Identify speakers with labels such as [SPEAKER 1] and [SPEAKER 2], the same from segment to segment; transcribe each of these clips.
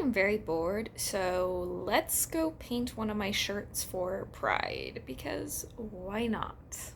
[SPEAKER 1] am very bored, so let's go paint one of my shirts for Pride because why not?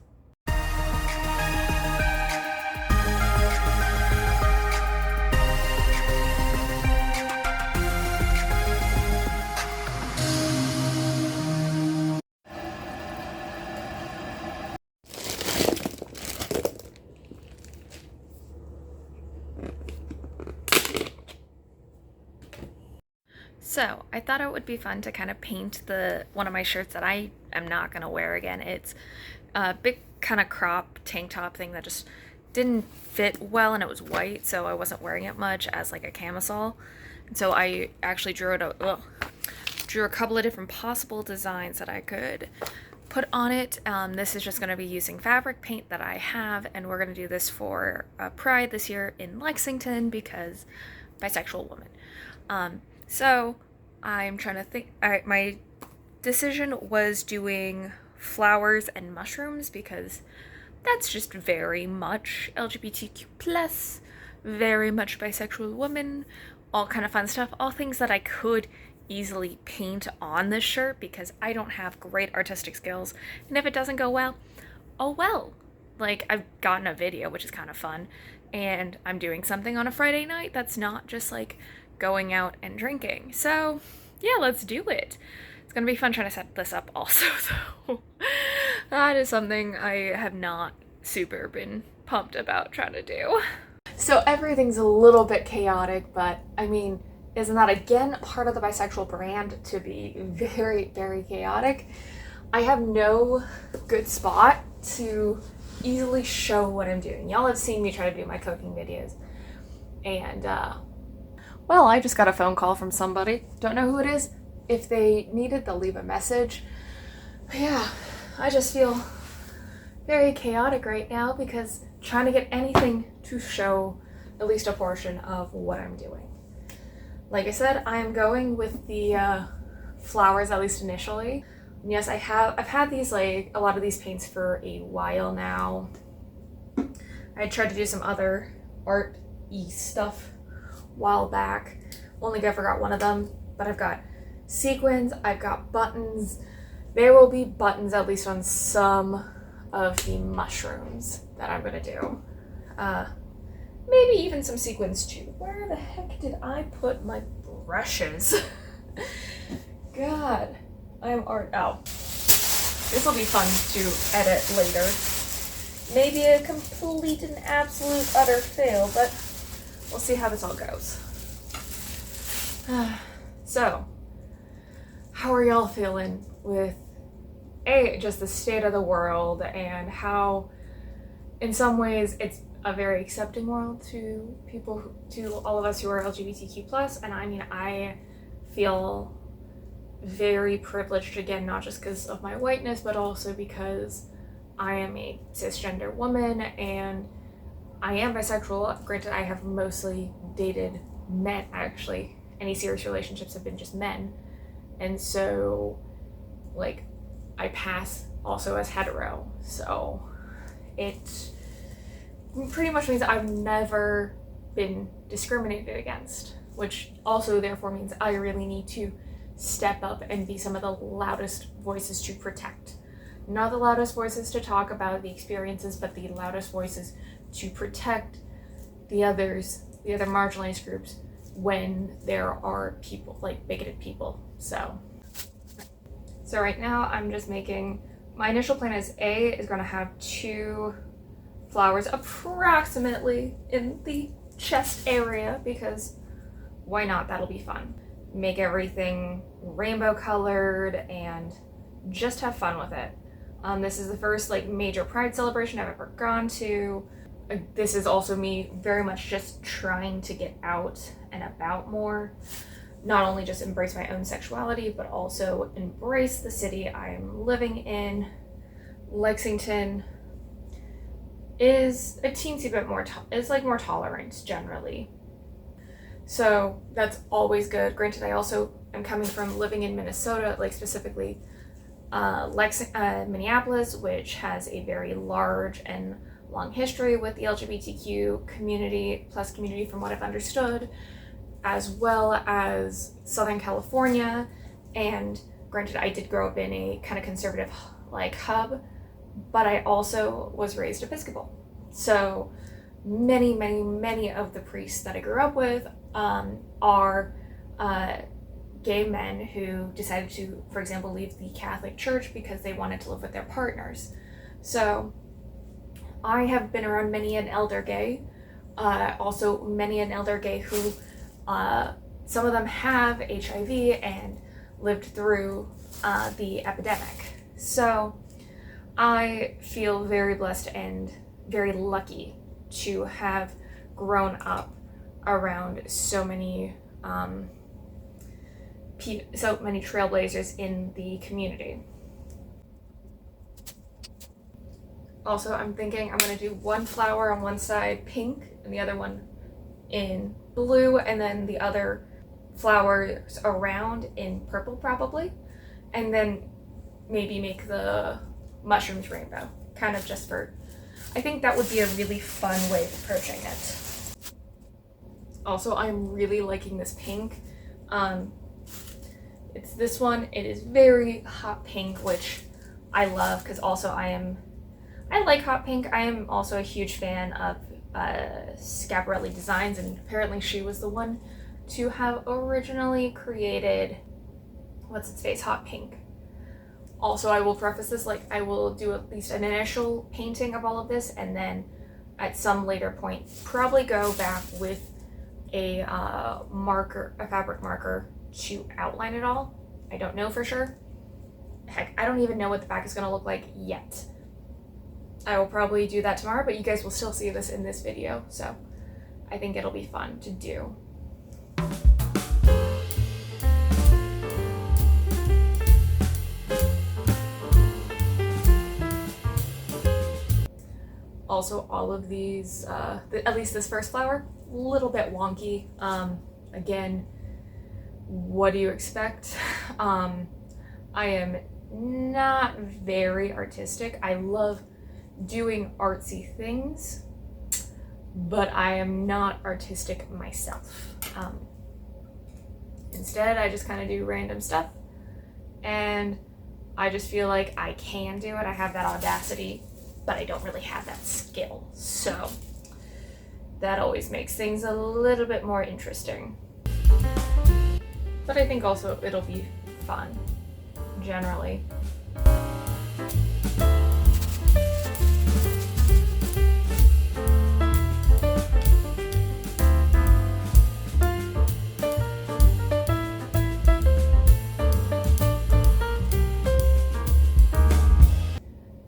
[SPEAKER 1] So I thought it would be fun to kind of paint the one of my shirts that I am not gonna wear again. It's a big kind of crop tank top thing that just didn't fit well, and it was white, so I wasn't wearing it much as like a camisole. And so I actually drew a couple of different possible designs that I could put on it. This is just going to be using fabric paint that I have, and we're going to do this for Pride this year in Lexington because bisexual woman. So I'm trying to think. My decision was doing flowers and mushrooms because that's just very much LGBTQ plus, very much bisexual woman, all kind of fun stuff, all things that I could easily paint on this shirt because I don't have great artistic skills, and if it doesn't go well, oh well. Like, I've gotten a video, which is kind of fun, and I'm doing something on a Friday night that's not just like going out and drinking. So yeah, let's do it. It's gonna be fun trying to set this up also, though. That is something I have not super been pumped about trying to do. So everything's a little bit chaotic, but I mean, isn't that again part of the bisexual brand to be very, very chaotic? I have no good spot to easily show what I'm doing. Y'all have seen me try to do my cooking videos. And, well, I just got a phone call from somebody. Don't know who it is. If they need it, they'll leave a message. But yeah, I just feel very chaotic right now because trying to get anything to show at least a portion of what I'm doing. Like I said, I'm going with the flowers, at least initially. And yes, I've had these, like, a lot of these paints for a while now. I tried to do some other art-y stuff a while back. Only I forgot one of them, but I've got sequins, I've got buttons. There will be buttons at least on some of the mushrooms that I'm gonna do. Maybe even some sequins too. Where the heck did I put my brushes? God, I'm art. Oh, this will be fun to edit later. Maybe a complete and absolute utter fail, but we'll see how this all goes. So, how are y'all feeling with just the state of the world and how, in some ways, it's a very accepting world to to all of us who are LGBTQ plus, and I mean, I feel very privileged again, not just because of my whiteness, but also because I am a cisgender woman and I am bisexual. Granted, I have mostly dated men, actually. Any serious relationships have been just men, and so like I pass also as hetero, so it pretty much means I've never been discriminated against, which also therefore means I really need to step up and be some of the loudest voices to protect. Not the loudest voices to talk about the experiences, but the loudest voices to protect the others, the other marginalized groups, when there are people, like bigoted people. So right now I'm just making, my initial plan is is going to have 2 flowers approximately in the chest area because why not? That'll be fun. Make everything rainbow colored and just have fun with it. This is the first like major Pride celebration I've ever gone to. This is also me very much just trying to get out and about more. Not only just embrace my own sexuality, but also embrace the city I'm living in. Lexington is a teensy bit more, it's like more tolerant generally. So that's always good. Granted, I also am coming from living in Minnesota, like specifically Minneapolis, which has a very large and long history with the LGBTQ community, plus community from what I've understood. as well as Southern California. And granted, I did grow up in a kind of conservative like hub, but I also was raised Episcopal. So many of the priests that I grew up with are gay men who decided to, for example, leave the Catholic Church because they wanted to live with their partners. So I have been around many an elder gay, also many an elder gay who some of them have HIV and lived through the epidemic. So I feel very blessed and very lucky to have grown up around so many trailblazers in the community. Also, I'm thinking I'm going to do one flower on one side pink and the other one in blue, and then the other flowers around in purple probably, and then maybe make the mushrooms rainbow, kind of just for, I think that would be a really fun way of approaching it. Also, I'm really liking this pink. It's this one. It is very hot pink, which I love because also I like hot pink. I am also a huge fan of Schiaparelli Designs, and apparently she was the one to have originally created hot pink. Also, I will preface this, like, I will do at least an initial painting of all of this, and then at some later point probably go back with a fabric marker to outline it all. I don't know for sure. Heck, I don't even know what the back is going to look like yet. I will probably do that tomorrow, but you guys will still see this in this video, so I think it'll be fun to do. Also, all of these, at least this first flower, a little bit wonky. Again, what do you expect? I am not very artistic. I love doing artsy things, but I am not artistic myself. Instead, I just kind of do random stuff, and I just feel like I can do it. I have that audacity, but I don't really have that skill. So that always makes things a little bit more interesting. But I think also it'll be fun, generally.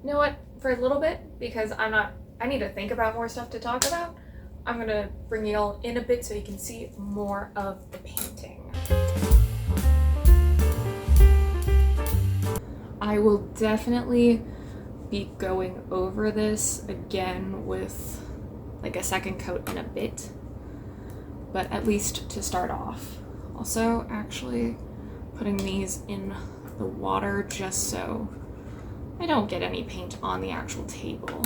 [SPEAKER 1] You know what? For a little bit, because I need to think about more stuff to talk about, I'm gonna bring you all in a bit so you can see more of the painting. I will definitely be going over this again with like a second coat in a bit, but at least to start off. Also, actually putting these in the water just so I don't get any paint on the actual table.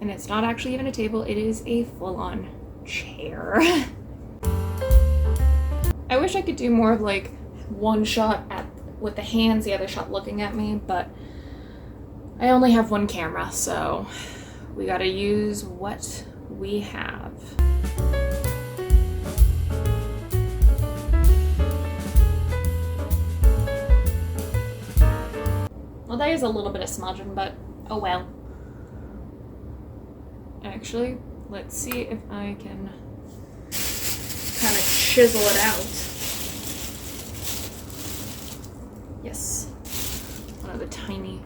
[SPEAKER 1] And it's not actually even a table, it is a full-on chair. I wish I could do more of like one shot with the hands, the other shot looking at me, but I only have one camera, so we gotta use what we have. Well, that is a little bit of smudging, but oh well. Actually, let's see if I can kind of chisel it out. Yes, one of the tiny.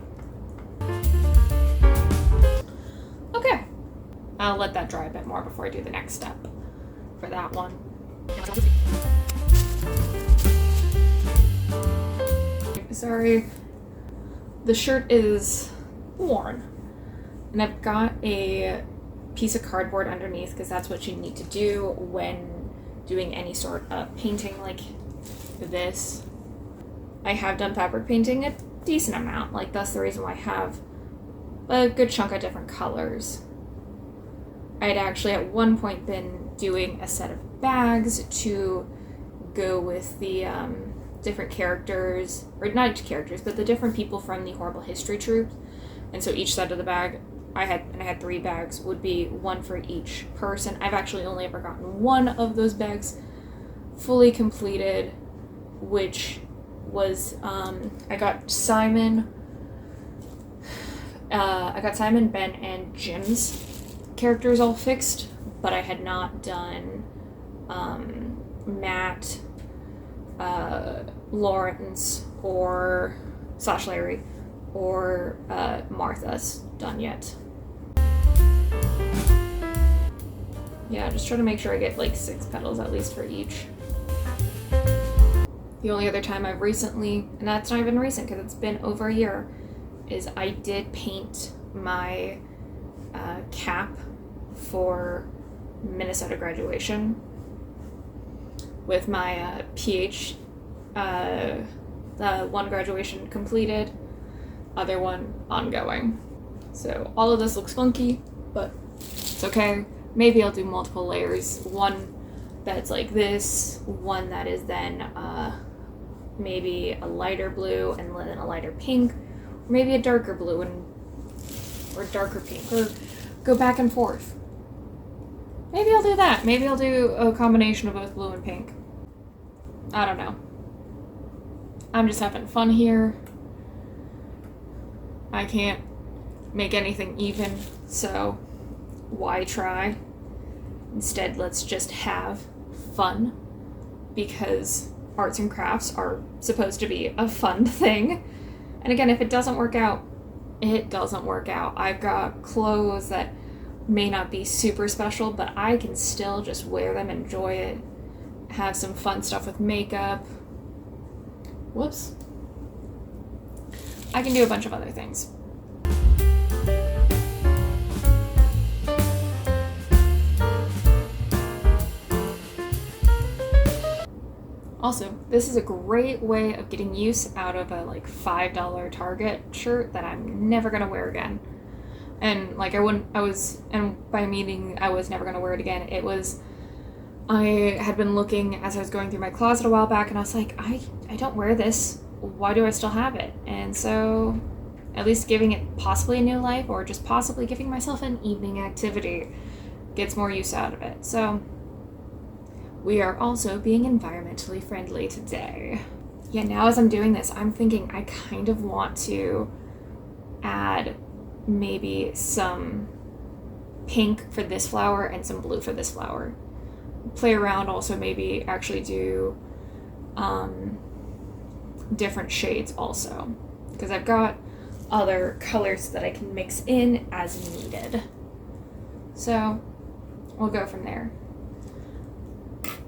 [SPEAKER 1] Okay, I'll let that dry a bit more before I do the next step for that one. Sorry, the shirt is worn, and I've got a piece of cardboard underneath because that's what you need to do when doing any sort of painting like this. I have done fabric painting a decent amount, like that's the reason why I have a good chunk of different colors. I had actually at one point been doing a set of bags to go with the different characters, or not characters, but the different people from the Horrible History Troupe. And so each side of the bag, I had 3 bags, would be one for each person. I've actually only ever gotten one of those bags fully completed, which was, I got Simon, Ben, and Jim's characters all fixed, but I had not done Matt, Lawrence, or / Larry, or Martha's done yet. Yeah, just try to make sure I get like 6 petals at least for each. The only other time I've recently, and that's not even recent because it's been over a year, is I did paint my cap for Minnesota graduation with my PH, one graduation completed, other one ongoing. So all of this looks funky, but it's okay. Maybe I'll do multiple layers. One that's like this, one that is then maybe a lighter blue and then a lighter pink, or maybe a darker blue or darker pink, or go back and forth. Maybe I'll do that. Maybe I'll do a combination of both blue and pink. I don't know. I'm just having fun here. I can't make anything even, so why try? Instead, let's just have fun, because arts and crafts are supposed to be a fun thing. And again, if it doesn't work out, it doesn't work out. I've got clothes that may not be super special, but I can still just wear them, enjoy it, have some fun stuff with makeup. Whoops. I can do a bunch of other things. Also, this is a great way of getting use out of a like $5 Target shirt that I'm never gonna wear again. And like and by meaning I was never gonna wear it again, it was, I had been looking as I was going through my closet a while back, and I was like, I don't wear this. Why do I still have it? And so at least giving it possibly a new life, or just possibly giving myself an evening activity, gets more use out of it. So we are also being environmentally friendly today. Yeah, now as I'm doing this, I'm thinking I kind of want to add maybe some pink for this flower and some blue for this flower. Play around, also maybe actually do different shades also, because I've got other colors that I can mix in as needed. So we'll go from there.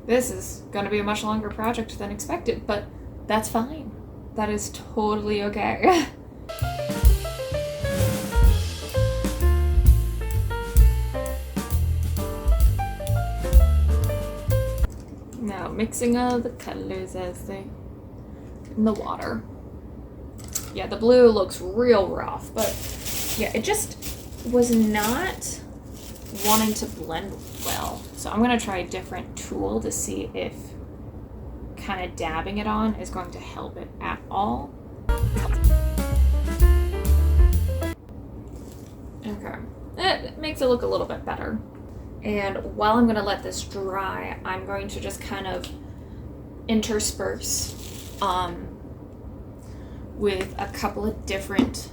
[SPEAKER 1] This is going to be a much longer project than expected, but that's fine. That is totally okay. Now mixing all the colors as they in the water. Yeah, the blue looks real rough, but yeah, it just was not wanting to blend well. So I'm going to try a different tool to see if kind of dabbing it on is going to help it at all. Okay, it makes it look a little bit better. And while I'm going to let this dry, I'm going to just kind of intersperse with a couple of different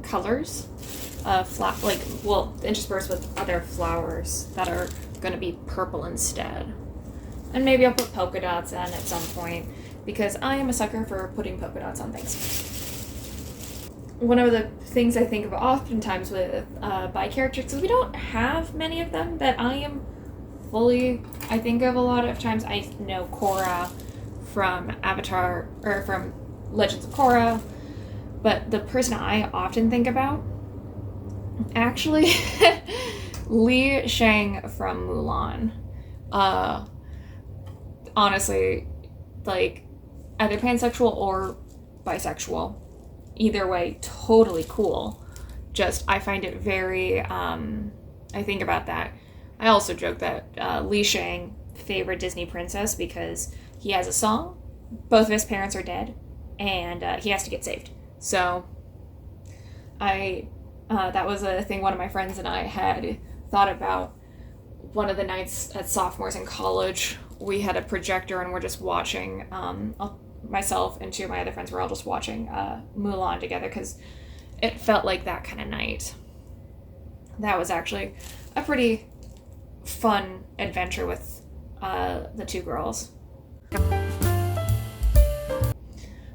[SPEAKER 1] colors intersperse with other flowers that are going to be purple instead. And maybe I'll put polka dots in at some point, because I am a sucker for putting polka dots on things. One of the things I think of oftentimes with bi characters, because we don't have many of them that I am fully, I think of a lot of times. I know Korra from Avatar, or from Legends of Korra, but the person I often think about, actually, Li Shang from Mulan. Honestly, like, either pansexual or bisexual, either way, totally cool. Just, I find it very, I think about that. I also joke that Li Shang favorite Disney princess because he has a song, both of his parents are dead, and he has to get saved. So that was a thing one of my friends and I had thought about. One of the nights at sophomores in college, we had a projector and we're just watching, myself and two of my other friends were all just watching Mulan together because it felt like that kind of night. That was actually a pretty fun adventure with the two girls.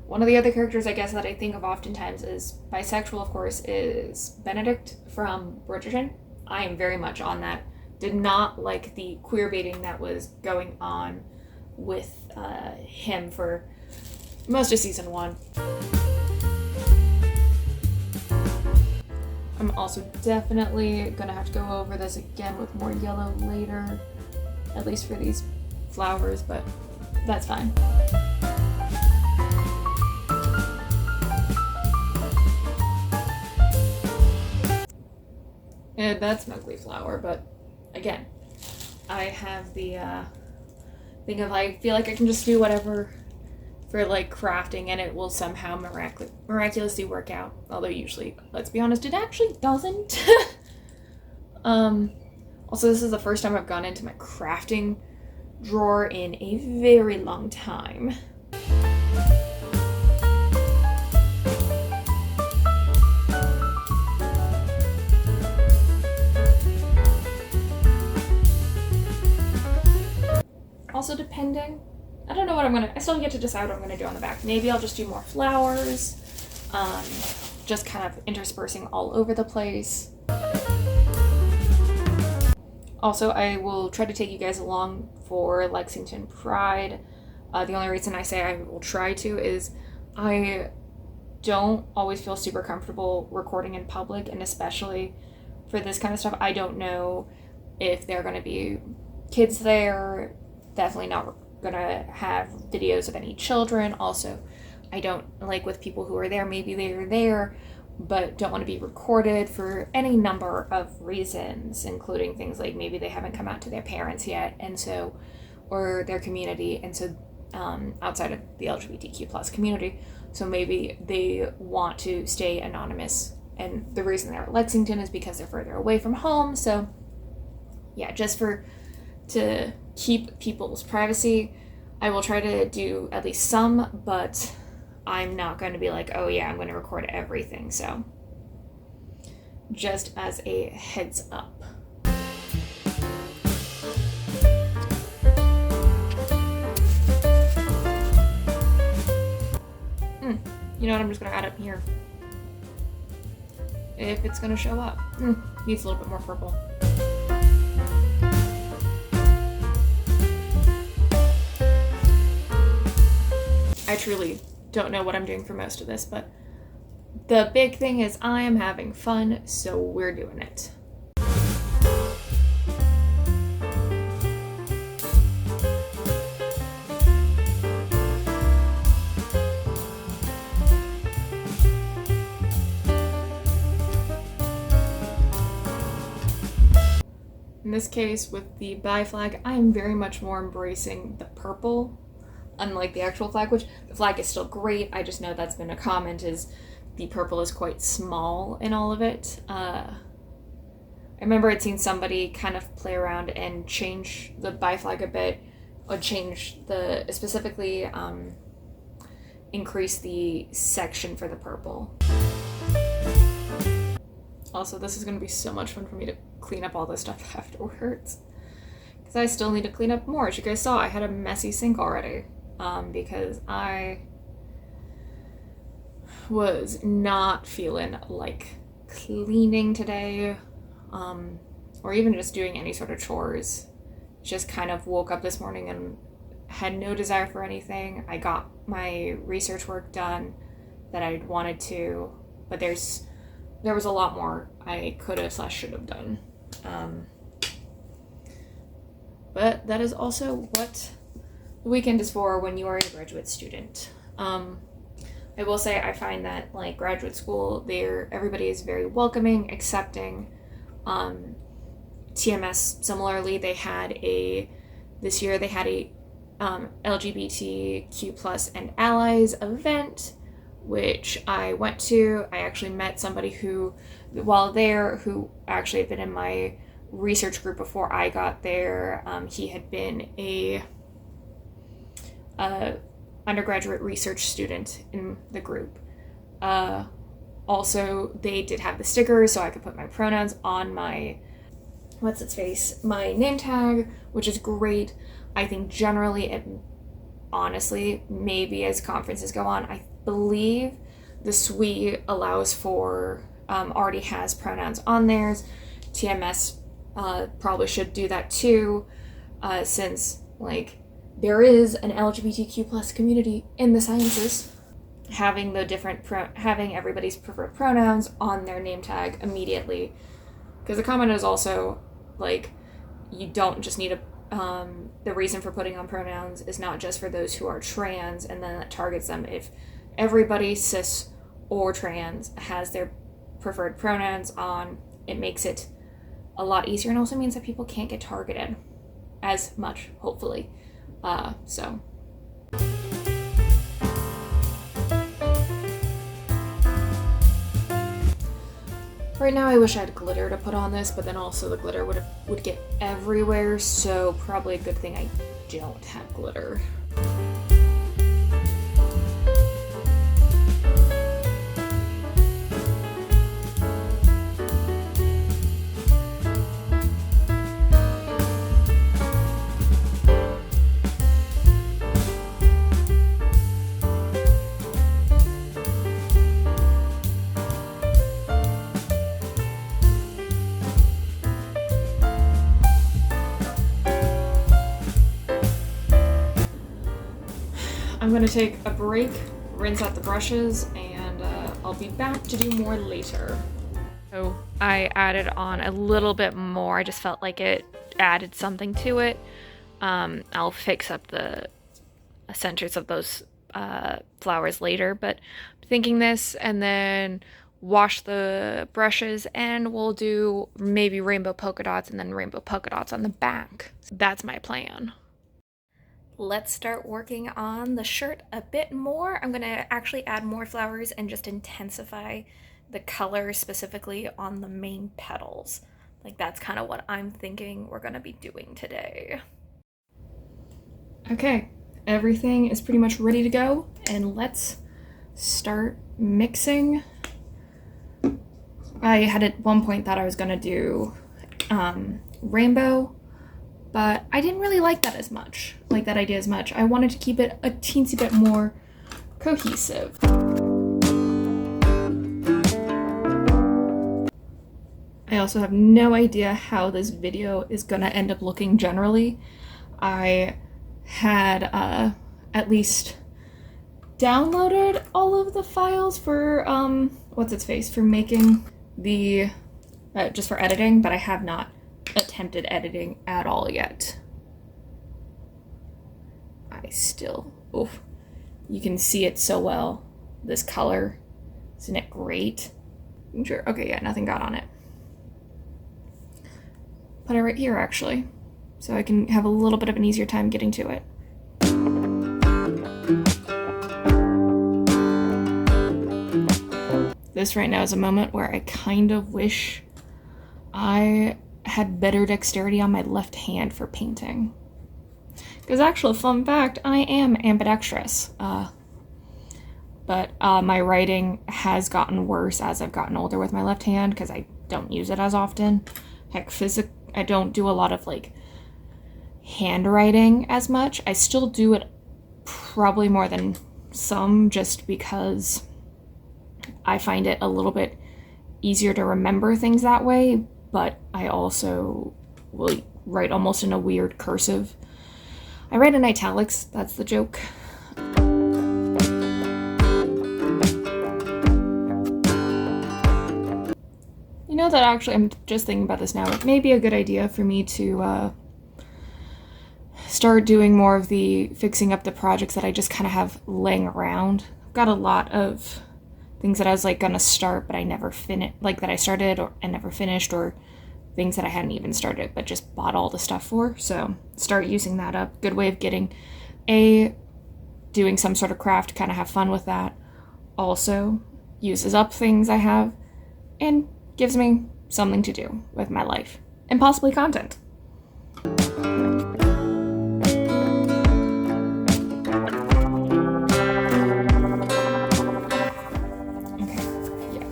[SPEAKER 1] One of the other characters, I guess, that I think of oftentimes is bisexual, of course, is Benedict from Bridgerton. I am very much on that. Did not like the queer baiting that was going on with him for most of season 1. I'm also definitely gonna have to go over this again with more yellow later, at least for these flowers, but that's fine. And that's Mowgli flower, but again, I have the thing of I feel like I can just do whatever for like crafting and it will somehow miraculously work out. Although usually, let's be honest, it actually doesn't. Also, this is the first time I've gone into my crafting drawer in a very long time. Also, depending, I don't know what I still get to decide what I'm gonna do on the back. Maybe I'll just do more flowers, just kind of interspersing all over the place. Also, I will try to take you guys along for Lexington Pride. The only reason I say I will try to is I don't always feel super comfortable recording in public, and especially for this kind of stuff, I don't know if there are going to be kids there. Definitely not going to have videos of any children. Also, I don't like with people who are there, maybe they are there, but don't want to be recorded for any number of reasons, including things like maybe they haven't come out to their parents yet, and so, or their community, and so outside of the LGBTQ plus community, so maybe they want to stay anonymous, and the reason they're at Lexington is because they're further away from home. So yeah, just to keep people's privacy, I will try to do at least some, but I'm not going to be like, oh yeah, I'm going to record everything. So just as a heads up. You know what, I'm just going to add up here. If it's going to show up. Needs a little bit more purple. I truly don't know what I'm doing for most of this, but the big thing is I am having fun, so we're doing it. In this case, with the bi flag, I am very much more embracing the purple, unlike the actual flag, which the flag is still great. I just know that's been a comment, is the purple is quite small in all of it. I remember I'd seen somebody kind of play around and change the bi flag a bit, or change the, specifically increase the section for the purple. Also, this is going to be so much fun for me to clean up all this stuff afterwards, because I still need to clean up more. As you guys saw, I had a messy sink already. Because I was not feeling like cleaning today, or even just doing any sort of chores. Just kind of woke up this morning and had no desire for anything. I got my research work done that I wanted to, but there was a lot more I could have / should have done. But that is also what the weekend is for when you are a graduate student. I will say I find that like graduate school, everybody is very welcoming, accepting. TMS similarly, this year they had a LGBTQ plus and allies event, which I went to. I actually met somebody who, while there, who actually had been in my research group before I got there. He had been a undergraduate research student in the group. Also, they did have the stickers, so I could put my pronouns on my my name tag, which is great. I think generally, honestly, maybe as conferences go on, I believe the SWE allows for, already has pronouns on theirs. TMS probably should do that too, since, like, there is an LGBTQ plus community in the sciences. Having having everybody's preferred pronouns on their name tag immediately, because the comment is also, like, you don't just need the reason for putting on pronouns is not just for those who are trans, and then that targets them. If everybody cis or trans has their preferred pronouns on, it makes it a lot easier, and also means that people can't get targeted as much, hopefully. So right now I wish I had glitter to put on this, but then also the glitter would get everywhere, so probably a good thing I don't have glitter. I'm gonna take a break, rinse out the brushes, and I'll be back to do more later. So I added on a little bit more. I just felt like it added something to it. I'll fix up the centers of those flowers later, but I'm thinking this, and then wash the brushes, and we'll do maybe rainbow polka dots and then rainbow polka dots on the back. So that's my plan. Let's start working on the shirt a bit more. I'm gonna actually add more flowers and just intensify the color specifically on the main petals. Like, that's kind of what I'm thinking we're gonna be doing today. Okay, everything is pretty much ready to go, and let's start mixing. I had at one point thought I was gonna do rainbow, but I didn't really like that idea as much. I wanted to keep it a teensy bit more cohesive. I also have no idea how this video is gonna end up looking generally. I had at least downloaded all of the files for for making the just for editing, but I have not attempted editing at all yet. You can see it so well, this color. Isn't it great? Sure. Okay, yeah, nothing got on it. Put it right here, actually, so I can have a little bit of an easier time getting to it. This right now is a moment where I kind of wish I had better dexterity on my left hand for painting. Because actual fun fact, I am ambidextrous. But my writing has gotten worse as I've gotten older with my left hand because I don't use it as often. Heck, I don't do a lot of, like, handwriting as much. I still do it probably more than some, just because I find it a little bit easier to remember things that way, but I also will write almost in a weird cursive. I write in italics, that's the joke. You know that actually, I'm just thinking about this now, it may be a good idea for me to start doing more of the fixing up the projects that I just kind of have laying around. I've got a lot of things that I was like gonna start, but I never finished, like that I started and never finished, or things that I hadn't even started but just bought all the stuff for. So start using that up. Good way of getting
[SPEAKER 2] doing some sort of craft, kind of have fun with that, also uses up things I have and gives me something to do with my life and possibly content.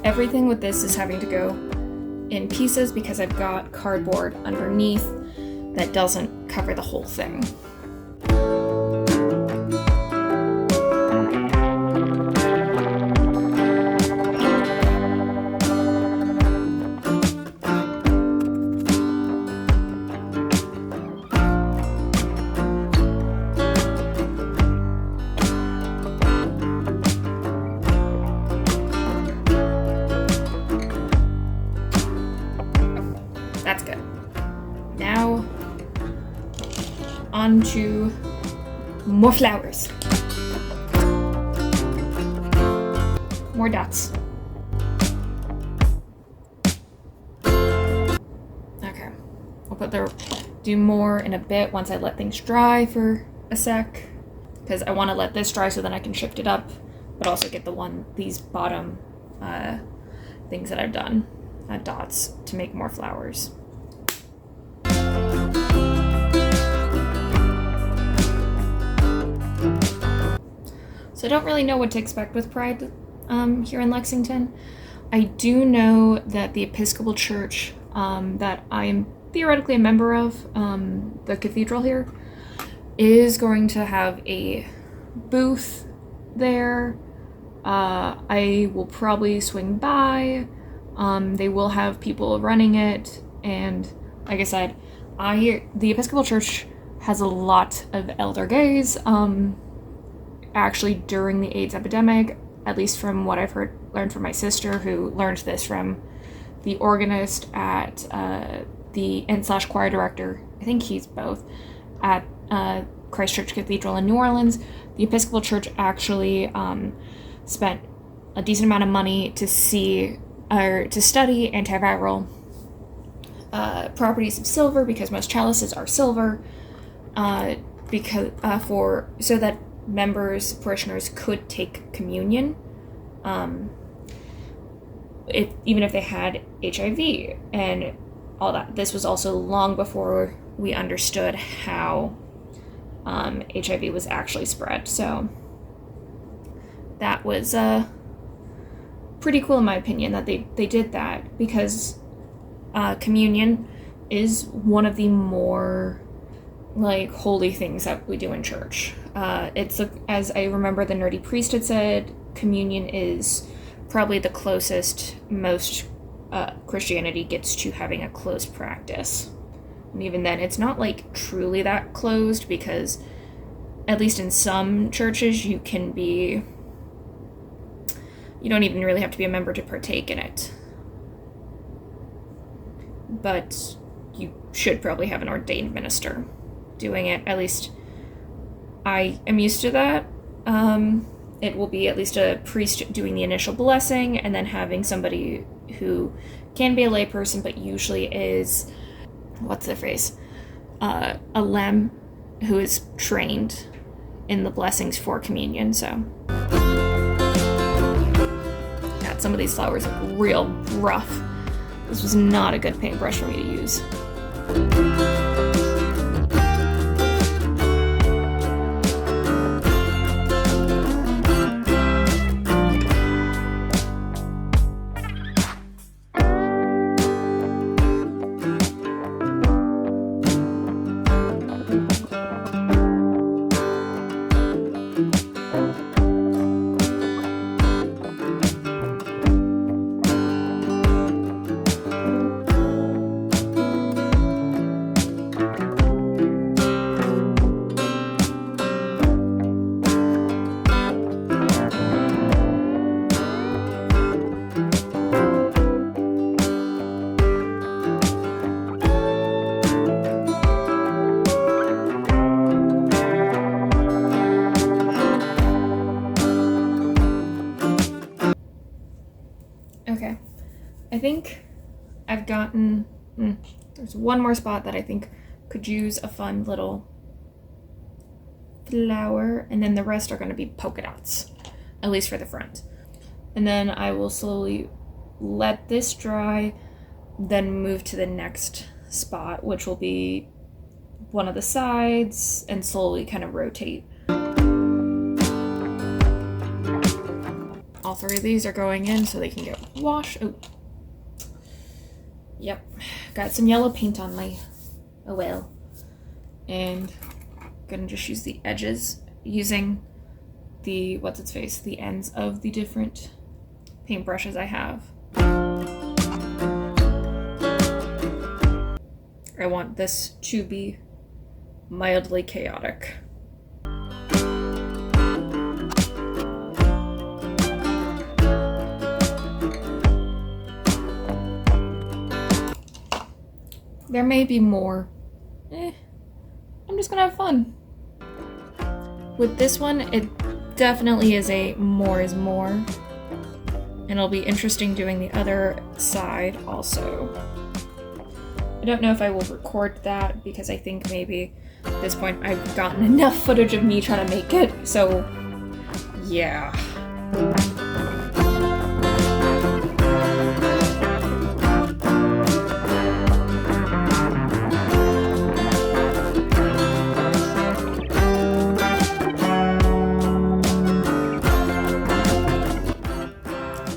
[SPEAKER 2] Everything with this is having to go in pieces because I've got cardboard underneath that doesn't cover the whole thing. That's good. Now, on to more flowers. More dots. Okay, I'll do more in a bit once I let things dry for a sec, because I want to let this dry so then I can shift it up, but also get these bottom things that I've done, dots, to make more flowers. So I don't really know what to expect with Pride here in Lexington. I do know that the Episcopal Church that I am theoretically a member of, the cathedral here, is going to have a booth there. I will probably swing by. They will have people running it, and like I said, the Episcopal Church has a lot of elder gays. Actually, during the AIDS epidemic, at least from what I've learned from my sister, who learned this from the organist at and/choir director, I think he's both, at Christ Church Cathedral in New Orleans, the Episcopal Church actually spent a decent amount of money to study antiviral properties of silver, because most chalices are silver, so that parishioners could take communion, even if they had HIV and all that. This was also long before we understood how HIV was actually spread. So that was pretty cool in my opinion that they did that, because communion is one of the more holy things that we do in church. It's as I remember the nerdy priest had said, communion is probably the closest most Christianity gets to having a closed practice. And even then, it's not truly that closed, because at least in some churches you don't even really have to be a member to partake in it. But you should probably have an ordained minister doing it. At least I am used to that. It will be at least a priest doing the initial blessing, and then having somebody who can be a layperson, but usually is, what's the phrase? A lamb who is trained in the blessings for communion. So, God, some of these flowers are real rough. This was not a good paintbrush for me to use. Okay, I think I've gotten, there's one more spot that I think could use a fun little flower, and then the rest are going to be polka dots, at least for the front. And then I will slowly let this dry, then move to the next spot, which will be one of the sides, and slowly kind of rotate. All three of these are going in so they can get washed. Oh, yep, got some yellow paint on my well, and gonna just use the edges using the the ends of the different paintbrushes I have. I want this to be mildly chaotic. There may be more. I'm just gonna have fun. With this one, it definitely is a more is more. And it'll be interesting doing the other side also. I don't know if I will record that because I think maybe at this point I've gotten enough footage of me trying to make it, so yeah.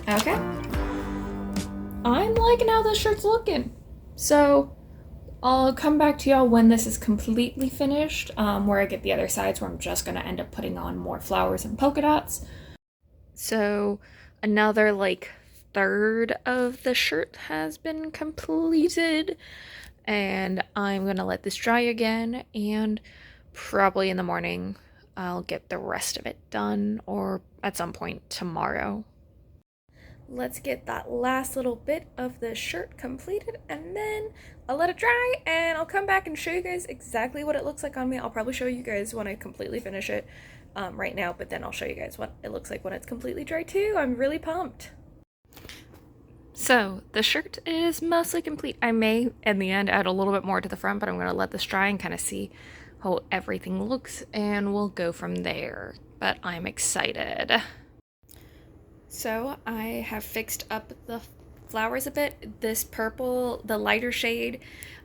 [SPEAKER 2] Okay. I'm liking how this shirt's looking. So I'll come back to y'all when this is completely finished, where I get the other sides where I'm just going to end up putting on more flowers and polka dots. So another like third of the shirt has been completed, and I'm going to let this dry again, and probably in the morning I'll get the rest of it done, or at some point tomorrow. Let's get that last little bit of the shirt completed, and then I'll let it dry and I'll come back and show you guys exactly what it looks like on me. I'll probably show you guys when I completely finish it right now, but then I'll show you guys what it looks like when it's completely dry too. I'm really pumped. So the shirt is mostly complete. I may in the end add a little bit more to the front, but I'm going to let this dry and kind of see how everything looks, and we'll go from there. But I'm excited. So I have fixed up the flowers a bit. This purple, the lighter shade,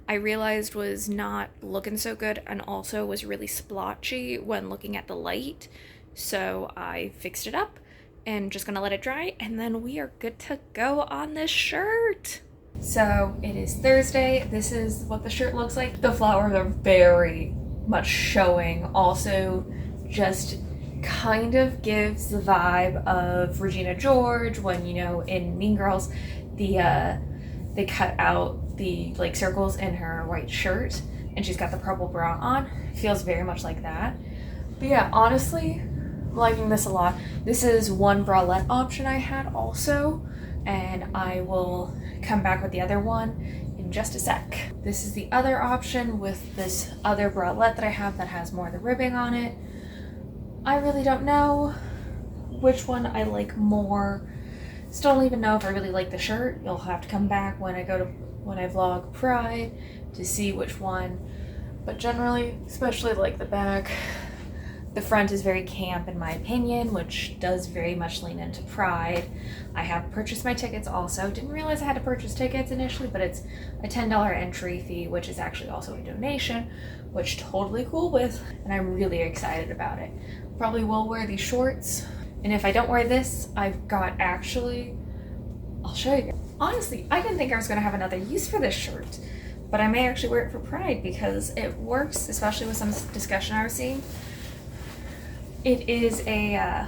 [SPEAKER 2] I realized was not looking so good and also was really splotchy when looking at the light. So I fixed it up and just gonna let it dry, and then we are good to go on this shirt. So it is Thursday. This is what the shirt looks like. The flowers are very much showing. Also just kind of gives the vibe of Regina George when, you know, in Mean Girls, they cut out the like circles in her white shirt and she's got the purple bra on. Feels very much like that. But yeah, honestly, I'm liking this a lot. This is one bralette option I had also, and I will come back with the other one in just a sec. This is the other option with this other bralette that I have that has more of the ribbing on it. I really don't know which one I like more. Still don't even know if I really like the shirt. You'll have to come back when I vlog Pride to see which one. But generally, especially like the back, the front is very camp in my opinion, which does very much lean into Pride. I have purchased my tickets also. Didn't realize I had to purchase tickets initially, but it's a $10 entry fee, which is actually also a donation, which totally cool with, and I'm really excited about it. Probably will wear these shorts, and if I don't wear this, I've got actually, I'll show you. Honestly, I didn't think I was gonna have another use for this shirt, but I may actually wear it for Pride because it works, especially with some discussion I was seeing. It is a,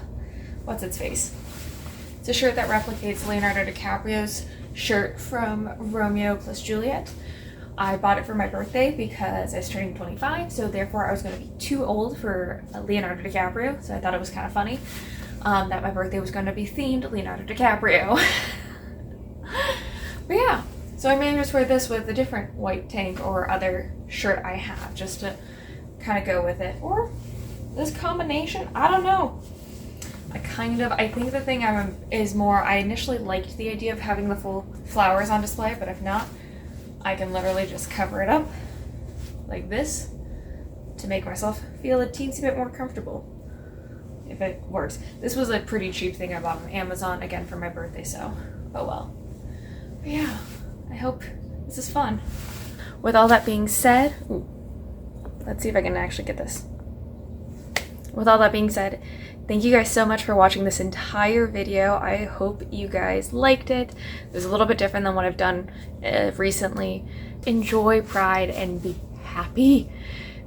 [SPEAKER 2] what's its face? It's a shirt that replicates Leonardo DiCaprio's shirt from Romeo plus Juliet. I bought it for my birthday because I was turning 25, so therefore I was going to be too old for Leonardo DiCaprio, so I thought it was kind of funny that my birthday was going to be themed Leonardo DiCaprio. But yeah, so I may just wear this with a different white tank or other shirt I have just to kind of go with it. Or this combination, I don't know. I think the thing is more, I initially liked the idea of having the full flowers on display, but if not, I can literally just cover it up like this
[SPEAKER 1] to make myself feel a teensy bit more comfortable. If it works. This was a pretty cheap thing I bought from Amazon, again, for my birthday, so oh well. But yeah, I hope this is fun. With all that being said, let's see if I can actually get this. With all that being said, thank you guys so much for watching this entire video. I hope you guys liked it. It was a little bit different than what I've done recently. Enjoy Pride and be happy.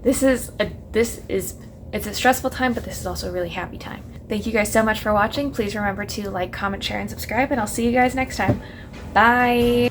[SPEAKER 1] It's a stressful time, but this is also a really happy time. Thank you guys so much for watching. Please remember to like, comment, share, and subscribe, and I'll see you guys next time. Bye!